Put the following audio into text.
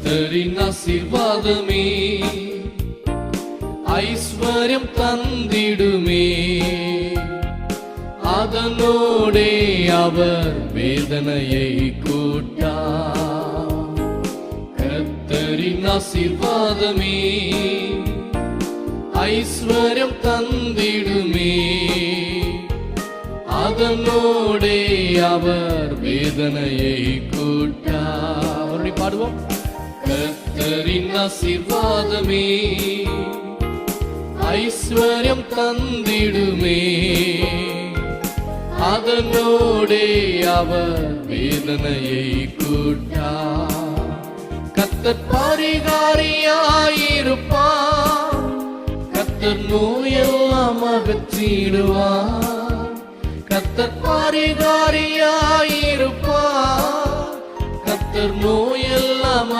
கர்த்தரின் ஆசீர்வாதமே ஐஸ்வர்யம் தந்திடுமே, அதனோடே அவர் வேதனையை கூட்டார். கர்த்தரின் ஆசீர்வாதமே ஐஸ்வர்யம் தந்திடுமே, அதனோடே அவர் வேதனையை கூட்டார். பாடுவோம். கர்த்தரின் ஆசீர்வாதமே ஐஸ்வர்யம் தந்திடுமே, அதனோடே அவர் வேதனையை கூட்டார். கர்த்தர் பரிகாரியாயிருப்பார், கர்த்தர் நோயெல்லாம் அகற்றிடுவார். கர்த்தர் பரிகாரியாயிருப்பார், கர்த்தர் நோயெல்லாம்